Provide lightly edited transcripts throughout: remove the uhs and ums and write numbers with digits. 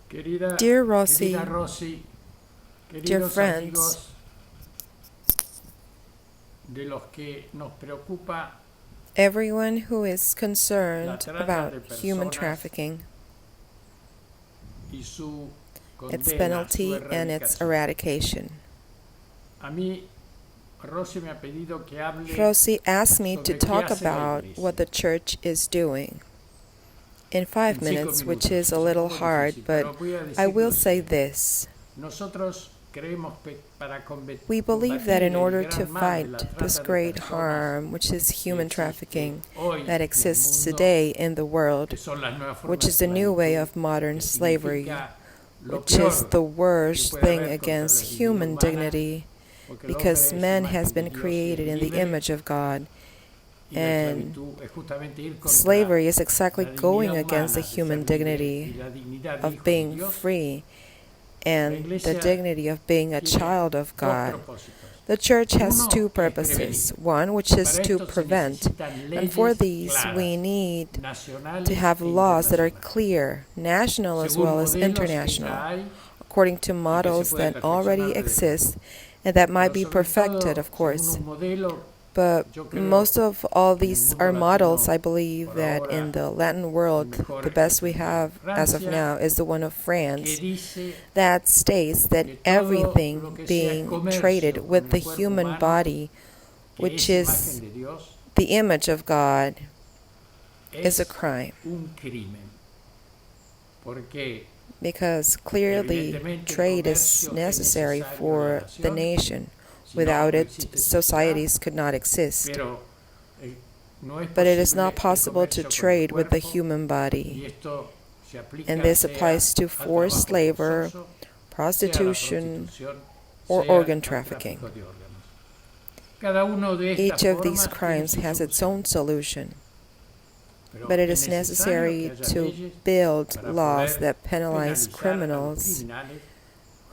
Dear Rossi, dear queridos friends, amigos, de los que nos preocupa everyone who is la concerned trata about de human personas trafficking, y su its condena, su penalty, and its erradicación. eradication. A mí, Rosy me ha pedido que hable Rossi asked me to sobre qué talk hace la about Iglesia. what the church is doing. In En 5 5 minutes, which minutos, is es a un little poco hard, difícil, but pero voy a I decir will lo say siguiente. this. Nosotros creemos que para We believe that in combatir el order to gran mal de la fight this trata de great personas harm, which is que human existe trafficking, hoy that en el exists mundo, today in the world, que son las nuevas which formas is de the new way esclavitud, of modern que slavery, significa lo which is peor the que worst puede thing haber contra la against dignidad human humana, dignity, porque el because hombre es man has imagen de been Dios y es created in the libre, image of God, y la and esclavitud es justamente ir contra slavery is exactly la going dignidad against the humana de human ser libre y dignity la dignidad de of hijos de being Dios. free La and the Iglesia dignity of being a tiene child of dos God. propósitos. The church has Uno two es purposes. prevenir. One, which Para is to esto se prevent, necesitan and for leyes these claras, we need to nacionales have e laws that are internacionales, clear, national as según well as modelos que international, ya hay according to y que se models pueden that already perfeccionar desde luego. exist and that might Pero be sobre perfected, todo, of según course. un modelo, But yo creo most of all que en el these mundo are models, latino, I believe, por that ahora, in the Latin el world, mejor the es best we el de have as of Francia, now is the one of que France, dice that states that que todo lo everything que sea being comercio traded con with el the cuerpo human humano, body, que which es is imagen de Dios, the image of God, is a es crime. un crimen. Porque Because clearly evidentemente el trade is comercio es necessary necesario a la for the nación, nation. si no, Without no it, existe sociedad, societies could not exist. pero no es But it is posible not el possible to comercio con el trade with the cuerpo, human y body. esto se aplica And this sea applies to al forced trabajo labor, forzoso, sea a la prostitution, prostitución, or sea organ al trafficking. tráfico de órganos. Cada uno de estas Each of these formas tiene crimes su has its solución, own solution. pero But it es is necesario que necessary haya to leyes build para laws poder that penalize penalizar a los criminals criminales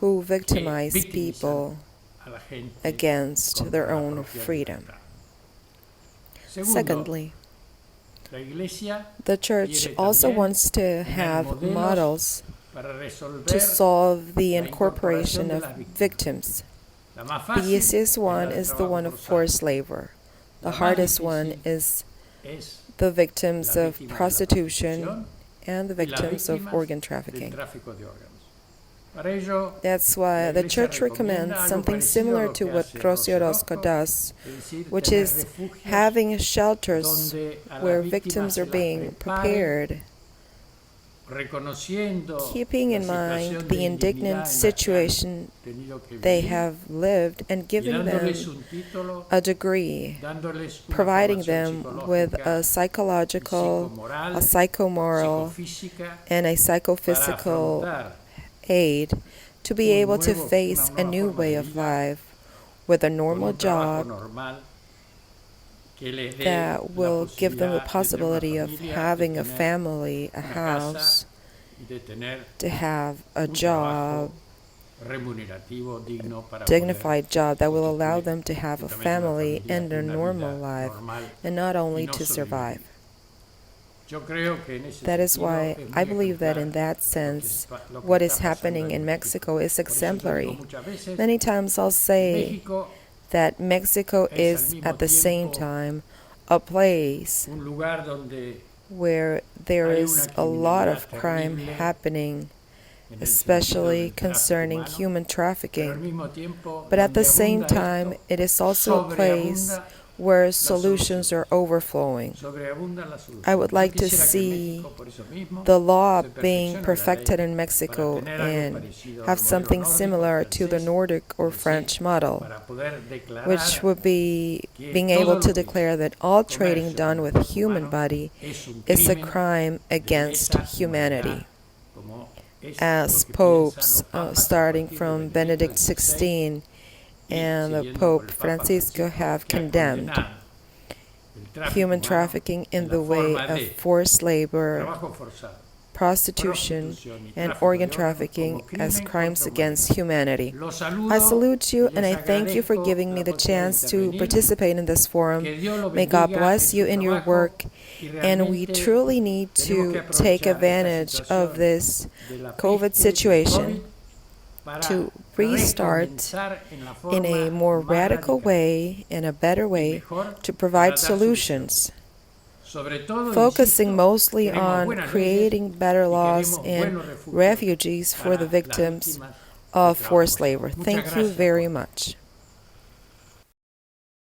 who que victimize victimizan people a la gente against contra their la own propia freedom. libertad. Segundo, Secondly, la Iglesia the church quiere also también wants to tener have modelos models para resolver to solve the la incorporation incorporación de of las víctimas. victims. La más The fácil easiest es la one del is the trabajo one of forzado. forced labor. The La más hardest one difícil is es the victims la of víctima de la prostitution prostitución and the y las victims of víctimas organ del trafficking. tráfico de órganos. Para ello, That's la why the Iglesia church recomienda recommends algo something parecido a similar lo to que what hace Rossi Orozco Sorondo, does, es decir, which tener is refugios having shelters donde a where las víctimas victims se are las being prepare, prepared, reconociendo keeping la in mind situación the de indignant indignidad en la que han situation tenido que they vivir, have lived, and y giving dándoles them un título, a degree, dándoles una providing formación them with psicológica a y psychological, psicomoral, a psychomoral, psicofísica, and a para psychophysical afrontar aid to be una able to nueva face a new forma way de of vida life with a con normal un trabajo job normal que les dé that la will give them the posibilidad de tener possibility una of familia, having de a tener family, a una house, casa y de tener to have a un job, trabajo remunerativo digno para dignified job that will allow constituir them to have a justamente una family familia and y a una normal vida life, normal and not y only no to sobrevivir. survive. Yo creo que en ese That is sentido why es I muy believe that in ejemplar that lo sense, que what está is pasando happening en in México. Mexico is Por eso yo digo exemplary. muchas veces Many times I'll que say México that Mexico es al is mismo at the same tiempo time a place un lugar donde where there hay is una a lot of criminalidad crime terrible happening, en el sentido especially del tráfico concerning humano, human pero al trafficking. mismo tiempo But at the donde same abunda time, esto, it is also a place sobreabunda where la solutions solución. are overflowing. Sobreabunda la solución. I would Yo like to quisiera que en see México, por eso mismo, the law se being perfeccione la perfected ley in para Mexico tener algo and parecido al have modelo something nórdico, similar to the francés, Nordic or es decir, French model, para poder declarar which would be que being todo able lo to que declare that all trading comercio done con el with cuerpo human humano body es un is a crimen crime de against lesa humanidad, humanity. como es As lo que popes, piensan los papas a starting partir de from Benedicto Benedict XVI XVI and the siguiendo por Pope el Papa Francisco, have que ha condemned condenado el tráfico human humano trafficking in en the la way forma of de forced labor, trabajo forzado, prostitution, and organ trafficking as crimes against humanity. I salute you and I thank you for giving me the chance to participate in this forum. May God bless you in your work, and we truly need to take advantage of this COVID situation to restart in a more radical way, in a better way, to provide solutions, focusing mostly on creating better laws and refugees for the victims of forced labor. Thank you very much.